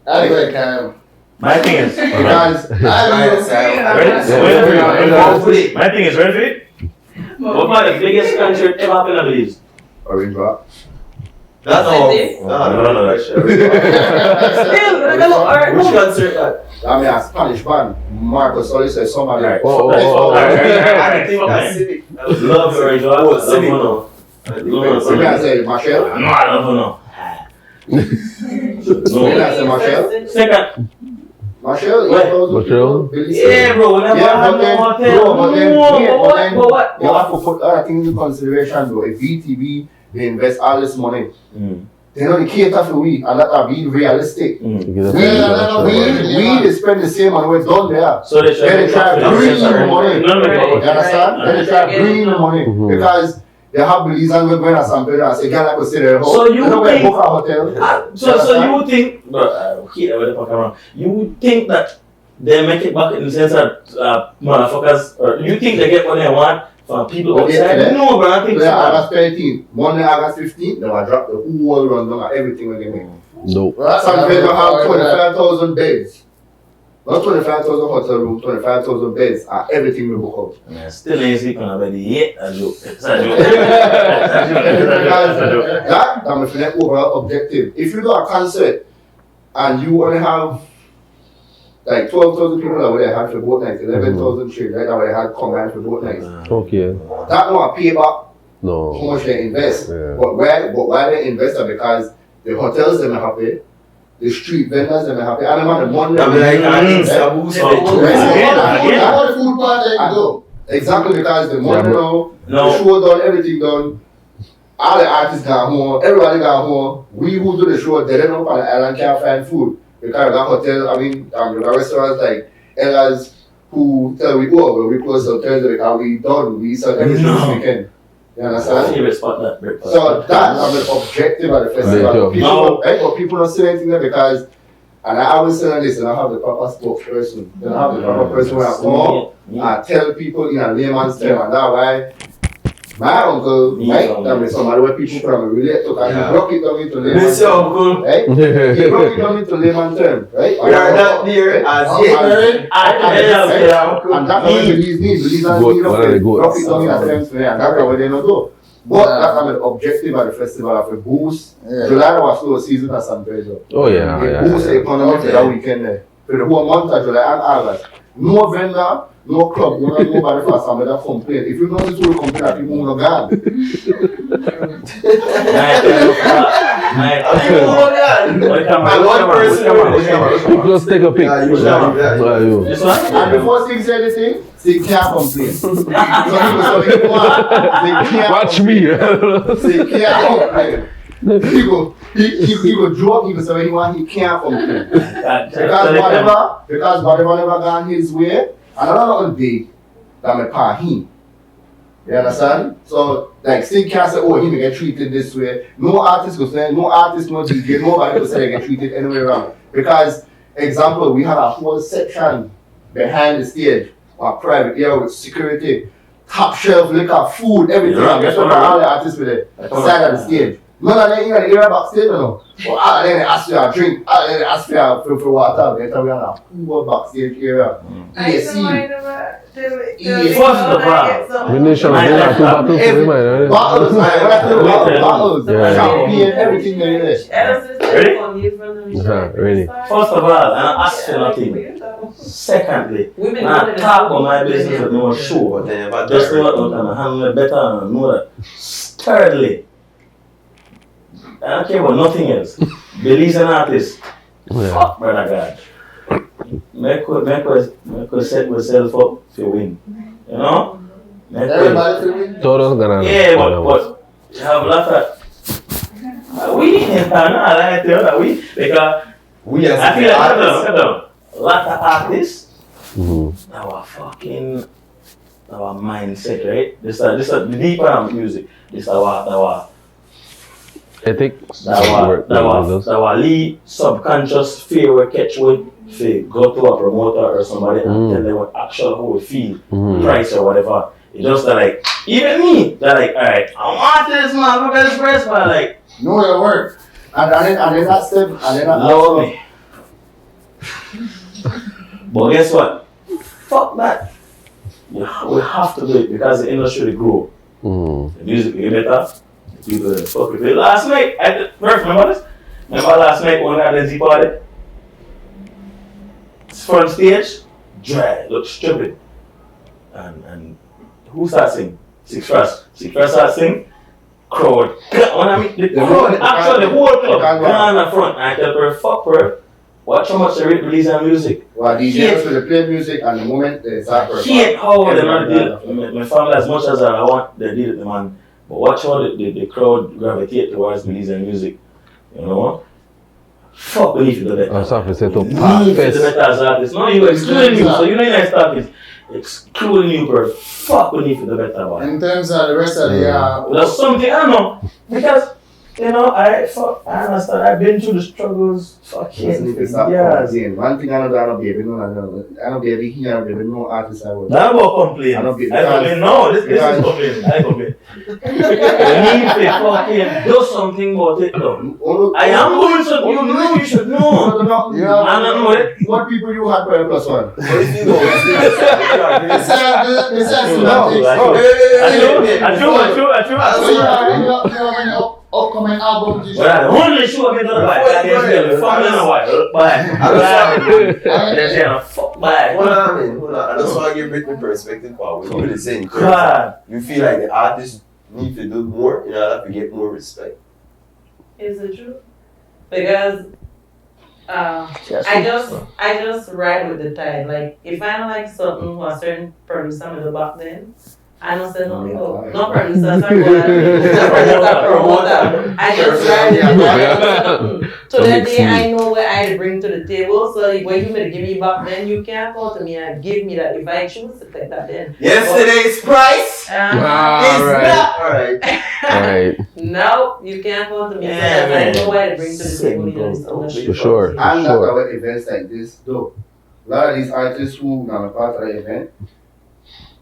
I like him. My thing is, Because ready? My thing is, ready for it? What about the biggest concert ever happened in Belize? Orange Rock. That's all. No. Still, we're gonna look art. Which concert? I mean, a Spanish band. Marcos always says somebody. Right. I think that's Civic. I would love Orange Rock. Oh, Civic. So can I say Marshall? No, I don't know. So can I say Marshall? Second. Marshall? Marshall? Yeah, bro. Whenever I have no hotel. But What? you have to put other things into consideration, though. If VTV, they invest all this money. They know they cater for we, and that are being realistic. We spend the same money we're done there. So they Then they try to bring in the money. No. You understand? Then they try to bring in the money because they have Belizean we're going to San Pedro and say, "Can I go stay there?" So you think- book a hotel? So you would think, bro, you would think that they make it back in the sense that motherfuckers, or you think they get what they want from people outside? No, bro, I think so. August 13th, Monday, August 15th, they will drop the whole rundown of everything we're going to make. Nope. San Pedro have 25,000 beds. Not 25,000 hotel rooms, 25,000 beds, and everything we book out. Man, still ain't sleeping already yet. A joke. It's a joke. That's my overall objective. If you do a concert and you only have like 12,000 people that would have for both nights, 11,000 shit, right? That would have combined for both nights. Okay. That not pay back No. how much they invest. Yeah. But why they invest are because the hotels them are happy, the street vendors them are happy, and the money. I'm like, All the food part they go. Exactly, because the money now, No. the show done, everything done. All the artists got home, everybody got home. We who do the show, they don't know on the island can't find food. Because we got hotel, we got restaurants like Ella's who tell we go, we close on Thursday because we done, we sell everything this weekend. You understand? Favorite spot that breakfast. So that's the objective of the festival. But people don't say anything there because, and I always say this, and I have the proper spokesperson. You know, I have the proper person where I come and tell people in a layman's term, and that's why my uncle, right, that is somebody where people can relate to, because he broke it down into layman's term. Right? He broke it down into layman's term, right? We are not there as yet. And that's what Belize need. Belize need to broke it down in a terms for them, and that's what they don't do. But that's the objective of the festival of a boost. July was slow season at San Pedro. Oh yeah. It boosts the economy for that weekend there. For the whole month of July and August. No vendor, no club, nobody for San Pedro complain. If you notice who complain that people will not go. Just take a pic. This one? And before StIG said anything, StIG can't complain. So he Watch me. StIG can't complain. He go joke, he go say what he can't complain. Because whatever never gone his way, and I'm not big that my pa him. You understand? So like StIG can't say, oh, he may get treated this way. No artist go say, no artist, no DJ, nobody go say they get treated anywhere wrong. Because example, we had a whole section behind the stage, our private area with security, top shelf, liquor, food, everything. That's what all the artists with the side of the stage. None of them in the area backstage, you know. Well, all of them they ask for a drink, all of them they ask for water. They tell me on a whole backstage area. Bottles, bottles, champagne, everything there. Ready? First of all, and I ask for nothing. Secondly, I talk about my business with no show. Just know what I'm handling better and know that. Thirdly, I don't care about nothing else. Belizean artist. Fuck, brother God. Make set myself up to win. You know? Everybody to win? Todos ganan. Yeah, but you have a lot of we. I'm not lying to you that we, because We as I feel like artists. a lot of artists. Our mindset, right? This is the deeper music. This our Ethics. our lead subconscious fear we catch with go to a promoter or somebody and tell them what actually how we feel, price or whatever. It's just that like even me, they're like, alright, I want this motherfucker this but like know your work. And then that step, and then that love me. But guess what? Fuck that. We have to do it because the industry will grow. The music will get better. The people will fuck with it. Last night, remember this? Remember last night when we had the Z party? Front stage, dry, look stupid. And who starts singing? Six First starts singing. Crowd. When I mean the crowd, actually the whole club gone in front. And I tell her, fuck her. Watch how much they rate Belizean music. Well, DJs will play music and the moment they start I hate how they not deal. My family, as much as I want, they deal with the man. But watch how the crowd gravitate towards Belizean music. You know? Fuck beneath the better. I'm sorry to say to Beneath the better as artist. No, you excluding you. So you know you're not starting. Excluding you, bro. Fuck beneath the better one. In terms of the rest of the There's something I don't know. Because you know, I understand. I've been through the struggles. Fucking years. One thing I don't baby, I don't baby here, baby, no artist I would. Not about complain. I don't complain. No, this is complain. I complain. You need to fucking do something about it though. I am going to, you know, you should know. I don't know it. What people you had for plus one? I upcoming album. Well, the only show I've been done by the family and a while. Hold on. I just want to give Britney perspective for what you're saying. You feel like the artists need to do more in order to get more respect. Is it true? Because I just ride with the tide. Like if I don't like something or a certain producer with the back then, I don't say no producer, sorry, promoter. I just ride with the tide. So that day I know what I bring to the table. So when you may give me back then, you can't call to me and give me that if I choose to take that then. Yesterday's price is not right. No, you can't call to me. Yeah, I know what I bring to the table. For sure. And that's why events like this, though. A lot of these artists who are part of the event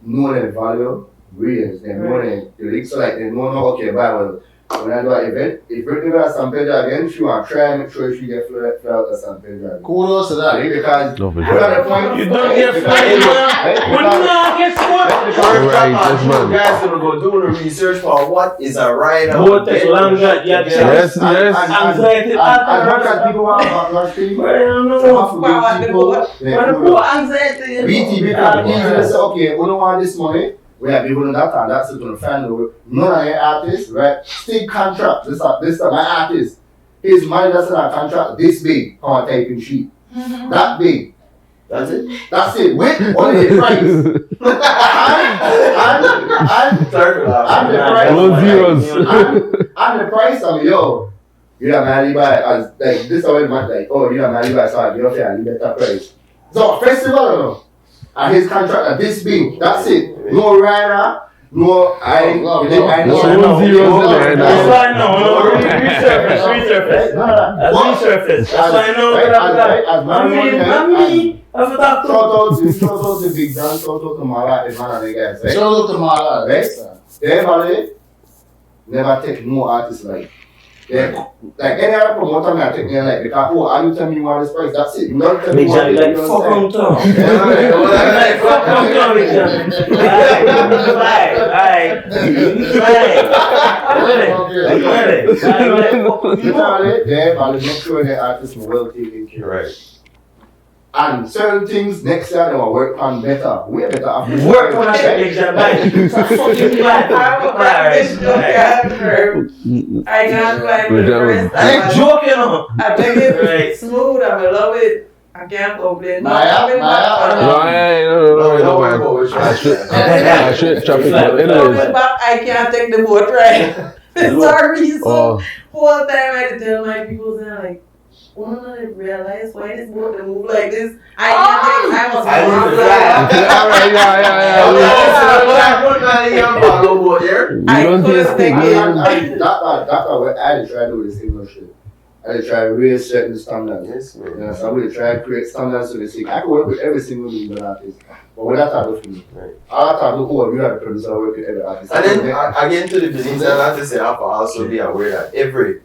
know their value, readers, they know their lyrics, so like they know, okay, well, when I do an event, if Britney does San Pedro again, she want to try and make sure she get fly out of San Pedro. Kudos to that. Because no, we're at the point you don't get flying. When you not get you guys gonna go do the research for what is a rider. What is long shot? Yes. Anxiety. And people want to watch TV. Anxiety. BT, because easily say, okay, we don't want this money. We have people in that and that's going to find out. None of your artists, right? StIG contract. This my artist. His money that's in our contract this big on a typing sheet. That big. That's it? That's it. With only the price. and the price. No zeros. And the price of yo. You have money by as like this already much like you have money by so I give you a better price. So festival or no? And his contract at this big, that's it. No rider, no I know. No zeros in there. That's why I know. Resurface. That's why I know. Shout out to Big Dan, shout out to Mara, and man and the guys, right? Shout out to Mara, right? They never take no artist like. Like any other promoter may take me like because are you telling me you want this price? That's it. You don't tell me what it is. Fuck on town. Make sure the artists are well taken care of. Right. And certain things next year they will work on better. Way better after work on that I can't fly with the first I ain't joking on. I think it's smooth, I love it. I can't complain. No, I should traffic. Coming back, I can't take the boat right. Sorry, so whole time I had to tell my people, they're like, I didn't realize why this boat to move like this. I was That's what I try to do the same shit. I try to raise certain standards. Yes, man. Yeah, so I'm going to try to create standards to the thing. I can work with every single music artist, but when that type of thing, all that type of you have to produce, I work with every artist. And then again to the Belizean artists, I have to also be aware that every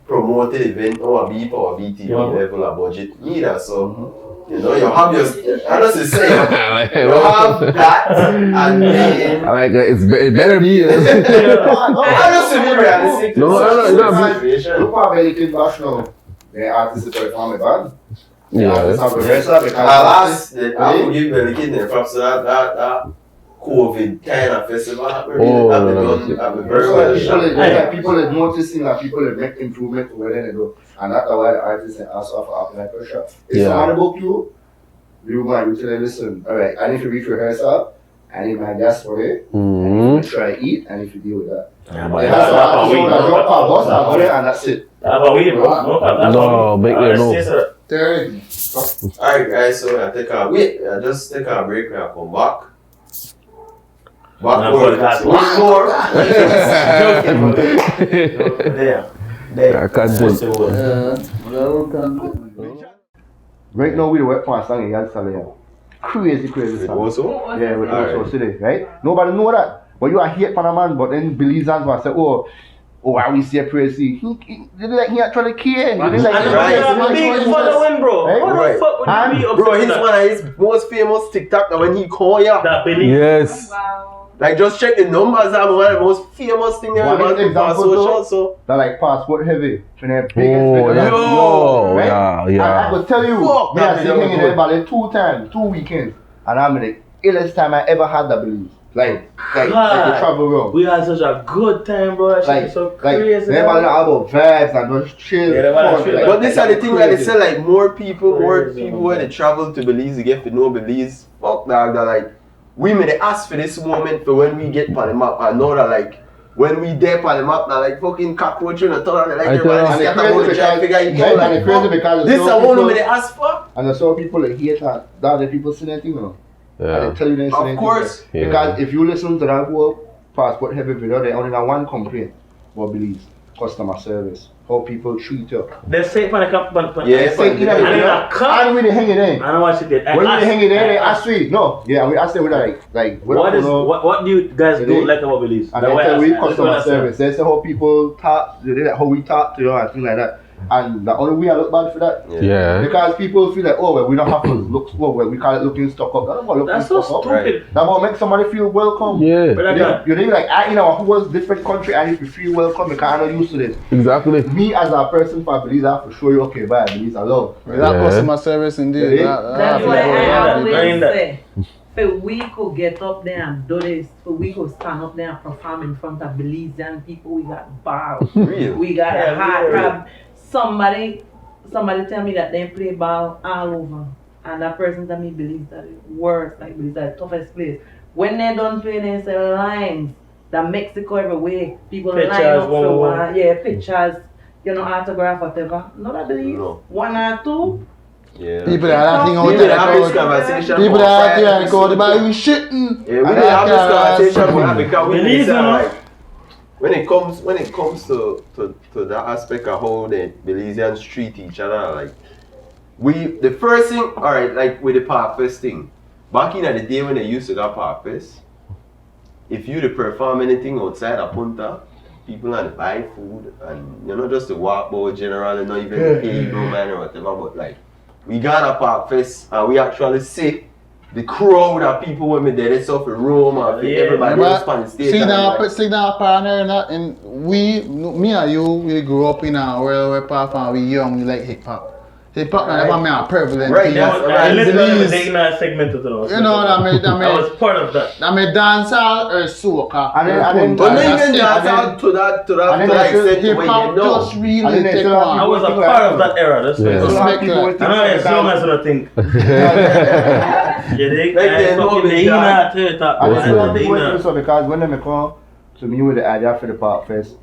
promoted event or a beep or a BT level of budget neither. So You know, you have your, I don't say, you have that, and then. I like it better be. I just to be realistic. No, Look how many kids watch now. The artists perform a band. Yeah. Artists have rehearsal because I will give the kid the props to that COVID kind of festival. I've been very well. People are noticing that people are making improvement where they do. And that's why the artists and us offer apply pressure. If someone book you, you might usually listen. Alright, I need to reach rehearsal. I need my gas for it. I need to try eat. I need to deal with that. Yeah, but that's I drop our boss out there and that's it. That's we, bro. No, make it no. Third. Alright guys, so I just take a break and I come back. Back more. There. I can't do it. Right now we work for a song in Yalsala. Crazy song. Also? Yeah, with Alright. also City, right? Nobody know that. But you are hate for a man, but then Belizeans will say, oh, I will say praise. He like he actually care. I'm big following, bro. Right? What the fuck would you be Bro, upset he's with one of his most famous TikTok when he call ya. that Belize? Yes. Like just check the numbers. I'm one of the most famous thing there One about example social. though, So that like passport heavy. When they're biggest Oh, yeah. I could tell you, Fuck, me that I sitting video in there about 2 weekends, and I'm the illest time I ever had that Belize. Like the travel around. We had such a good time, bro. That shit is so crazy. Everybody about vibes and just chill. Yeah, fun, like, but this are the thing that they crazy. say like more people Crazy, when they travel to Belize, they get to know Belize. Fuck that, they're like we may ask for this moment for when we get on the map. I know that like when we there on the map, now like fucking cockroach and all that, like everybody And scatter about the try figure it out. it's crazy because This is one when they ask for. and I saw people that hate that the people see anything, you know. And Yeah. they tell you they see Of anything. course. Yeah. Because if you listen to that whole passport heavy video, they only have one complaint about Belize customer service. How people treat you. They say for the company. Yeah, Say it in a And video, in a cup. and when they hang it in. I don't watch it yet. When they hang it in, they ask me. No, yeah, we ask them with What do you guys do like about Belize? and they tell we customer service. They say how people talk, they like how we talk to you and things like that. And the only way I look bad for that. Yeah. Because people feel like, oh, well, we don't have to look, we call it looking stuck up. That's not looking That's so stuck up. stupid. That will make somebody feel welcome. Yeah. But You know, like, I, who was different country, I need to feel welcome because I'm not used to this. Exactly. Me as a person for Belize, I have to show you, okay, bye, Belize, I love. That Yeah. customer service indeed. Yeah. That's why I always Bring that. say, for we could get up there and do this, for we could stand up there and perform in front of Belizean people, we got ball. Real. We got Yeah, a hard real. crab. Somebody tell me that they play ball all over. And that person tell me Belize that is worse, like Belize that is the toughest place. When they done play, they say lines. That Mexico everywhere, people line Pictures, up for one, pictures, autograph, whatever. Not I believe. No. 1 or 2. Yeah. People that are laughing out People there. that have this conversation. People that are there and for go, five the minutes. you shitting. Yeah, we didn't have this conversation because we Belize, say, you know. like, when it comes to that aspect of how the Belizeans treat each other, like the first thing, alright, like with the Park Fest thing, back in the day when they used to go Park Fest, if you to perform anything outside of Punta, people had to buy food and just to walk about general and not even pay you no man or whatever, but like we got a Park Fest and we actually see the crowd of people when we did it so for Rome and everybody was on the stage. Signal partner and me and you, we grew up in a world where Papa we young, we like hip hop. Hip hop and never made a prevalent Right, thing. that's I listened to Belize, the Dana segment of the you know that I was part of that. I made dancehall or soca. And then- But not even and that then- to that and then extent Hip where hop you know. just really And then take still have I on. was a part of that era. That's Yeah. what So it a is. lot of people will I think know it's so much of a thing. You dig? Like they know Fucking me, Dana, dog. too, top. And What's then that? some people Dana. do so because when they come to me with the idea for the Park Fest,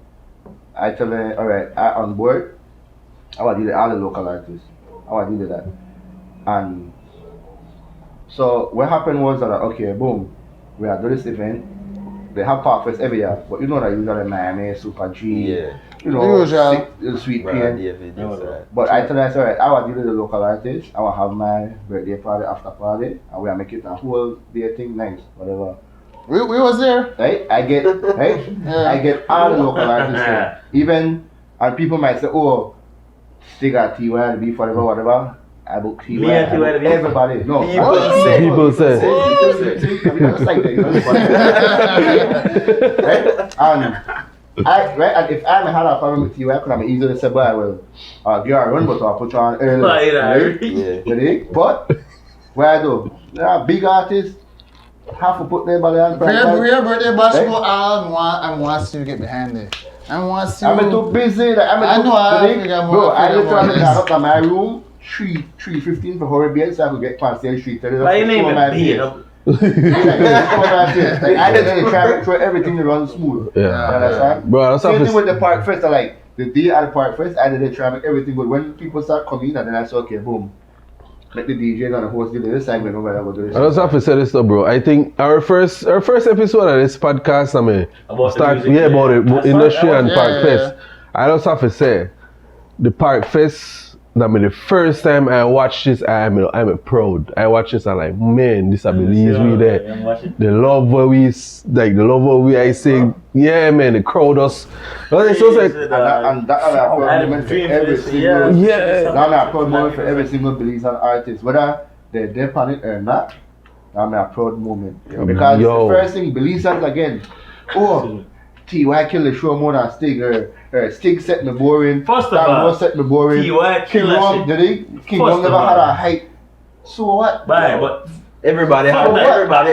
I tell them, alright, I on board, I want to do all the local artists. I want to do that. And so what happened was that, okay, boom, we are doing this event. They have Park Fest every year, but you know that usually Miami, Super G, Yeah. you know, Usual. Sweet Brad Pea. David, this, that. But I tell them, alright, I want to do the local artists. I want to have my birthday party, after party, and we are making it a whole day thing, nice, whatever. We was there. Right? I get I get all the local artists there. Even and people might say, oh, StIG TY, the beef, whatever. I book TY. Me and TY together? Everybody. No. People say. Right? And if I had a problem with TY, I could have easily said, "Boy, well, give her a run, but I'll put you on early." Yeah. But where I do, there are big artists have to put their body on. For your birthday bash, I want to get behind it. I want to. I'm too busy. Like, I know. I literally got up in my room 3:15 for horror beer, so I could get past the street. But you name it beer. Like, I didn't try to make sure everything runs smooth. Yeah. You understand? Bro, that's Same how thing with the Park Fest. Like the day at the Park Fest, I didn't try to make everything good. When people start coming, and then I said, okay, boom. Let the DJs and the host do this segment over there. I just have to say this though, bro. I think our first episode of this podcast, about about the industry and Park Fest. I just have to say, the Park Fest. The first time I watched this, I'm proud. I watched this and like, man, this I Belize we there. The love where we I sing, yeah, man, the crowd us. It's just like, and that a proud moment for every single, a proud moment for every single Belizean artist, whether they're there on it or not. I'm a proud moment because it's the first thing Belizeans again. Oh, TY kill the show more than StIG or StIG set me boring. First of all, set me boring. TY kill that shit. King Wong never had a hype. So what? But everybody had everybody.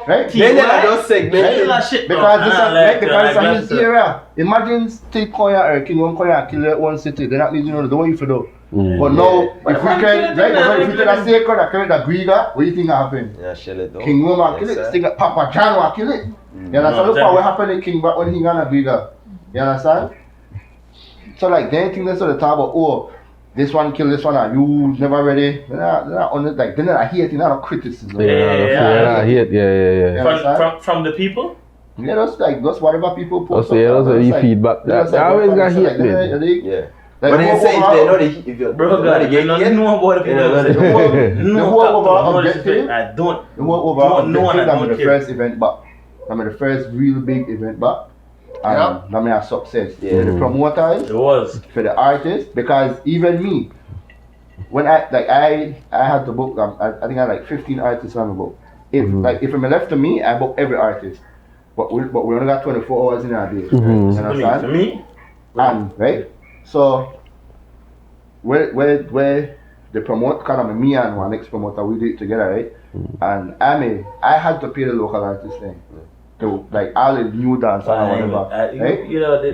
Right? Then I just segment because in his era. Imagine StIG Koya or King Wong Koya kill it one city. They're not needing to know the way you do. But now, if we can, if we can say that carry the Griga, what do you think happened? Yeah, shell it though. King Wong kill it. StIG Papa John will kill it. You understand? Look what happened to King back when he got a Griga. You understand? So like they think that's what they talk about. Oh, this one kill this one, and you never ready. They're not on it. Like they're not hating, not criticism. Yeah. From the people. Yeah, that's whatever people post. Those are feedback. I always got hate, man. Yeah. But then say if they know if you're bro, God, you know about the people. I don't know, and I don't care. The first event back. I mean the first real big event back. And that made a success. For the promoters, it was for the artists, because even me, when I had to book I think I had like 15 artists on the book. If I'm left to me, I book every artist. But we only got 24 hours in our day. You understand? For me? And right? So where the promote kind of me and one next promoter we did it together, right? And I had to pay the local artists thing. To like all the new dance and whatever. Right? You know, they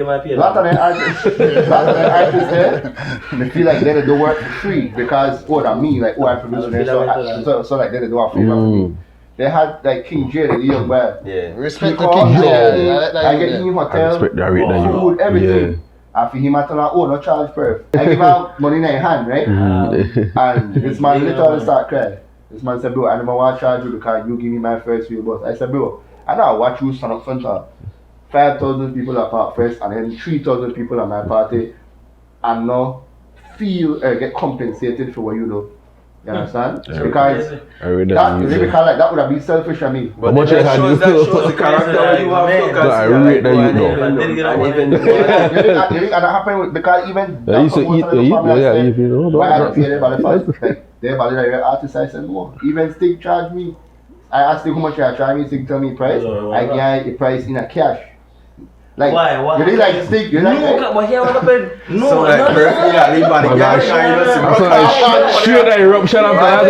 my pay. A lot of the artists there, they feel like they do work for free because that me, like I produce it, so like they do a favor for me. They had like King J, the young man. Yeah. Respect to King J. I get him hotel, food, everything. And for him I tell him, no charge Perf. I give him money in his hand, right? And this man literally start crying. This man said, bro, I never want to charge you because you give me my first wheel bus. I said, bro, I know watch you stand up front of 5,000 people at Park Fest and then 3,000 people at my party and now feel or get compensated for what you do. You understand? Because that would have been selfish of me. But that shows the character you have. I rate that you know. And that happened because even I used to eat, why I don't pay everybody first. Like everybody like artist, I said no. Even StIG charge me. I asked him how much I charge me, StIG tell me price. I get the price in a cash. Like, why? You really like StIG? You like no, but here what happened? No, so like straight that eruption of that.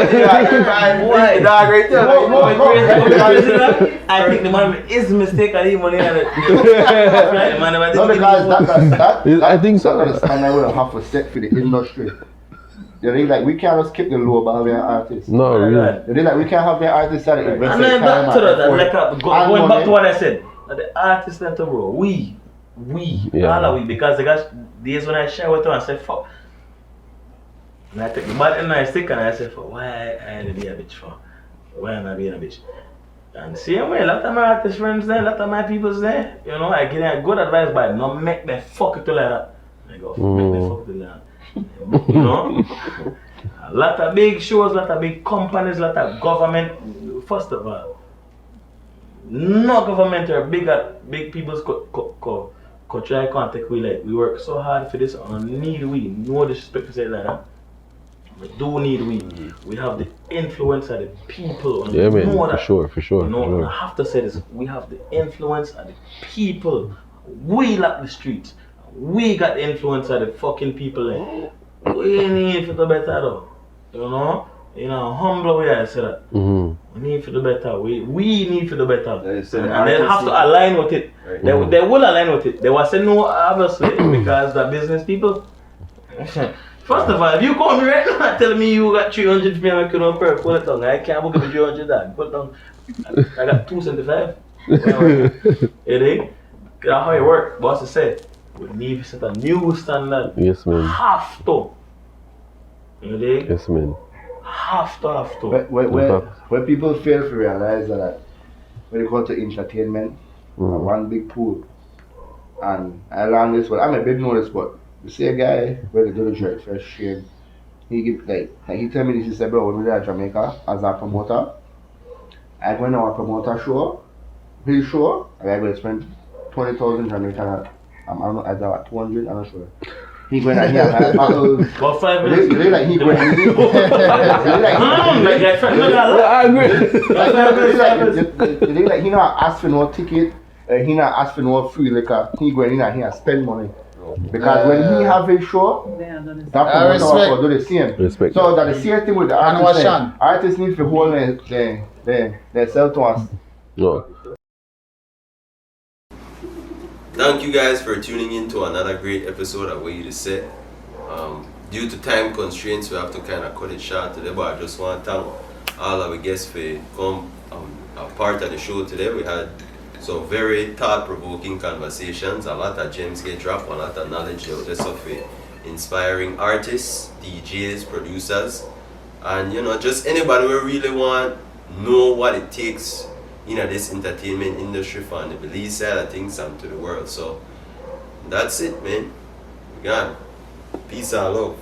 I think the man is mistaken. He money on it. No, because that I think so. That's the standard we have to set for the industry. You think like we can't just keep the low about their artists. No, really. You think like we can't have their artists that invest their time going back to what I said. The artists that bro, we all of we, because the guys days when I share with them I say fuck. And I take the bad and I stick and I say fuck, why I had to be a bitch for? Why am I being a bitch? And the same way, a lot of my artist friends there, a lot of my people's there, you know, I give them good advice, but not make them fuck it to like that. I go, make them fuck it to like that. You know? A lot of big shows, a lot of big companies, a lot of government, first of all. No government or big people's culture I can't take away. Like we work so hard for this, and need we. No disrespect to say like that. We do need we. We have the influence of the people. Yeah, man, know for that. sure. You know, I have to say this. We have the influence of the people. We lock the streets. We got the influence of the fucking people. Like, we need for the better though. You know? Humble way I say that. We need for the better. We need for the better. And they have to align with it. Right. They will align with it. They will say no, obviously, because they're business people. First of all, if you call me right now and tell me you got 300 for me, I couldn't perf, pull it down. I can't book it 300 dog. Put it down. I got 275. You dig? That's how it works. Boss said, we need to set a new standard. Yes, man. Have to. You dig? Yes, man. Have to. Where people fail to realize that when it comes to entertainment, one big pool. And I learned this, but I'm a big notice, but you see a guy where they do the jerk first shade, he give like he tell me this, he said, bro, when we were at Jamaica as a promoter, I went on a promoter show, his show, and I will spend 20,000 Jamaican, I don't know, I got 200, I'm not sure. He went and he had like battles. About 5 minutes. You like he went and he like he not ask for no ticket, he not ask for no free liquor, he go in and he spend money. Because when he have his show, that promoter will do the same. Respect. So that the same thing with the artists. Artists need to hold their self to us. No. Thank you guys for tuning in to another great episode of Weh U Di Seh. Due to time constraints, we have to kind of cut it short today, but I just want to thank all our guests for come a part of the show today. We had some very thought-provoking conversations, a lot of gems get dropped, a lot of knowledge out there of inspiring artists, DJs, producers, and just anybody who really want know what it takes this entertainment industry from the Belize side of things and to the world. So that's it, man. We gone. Peace and love.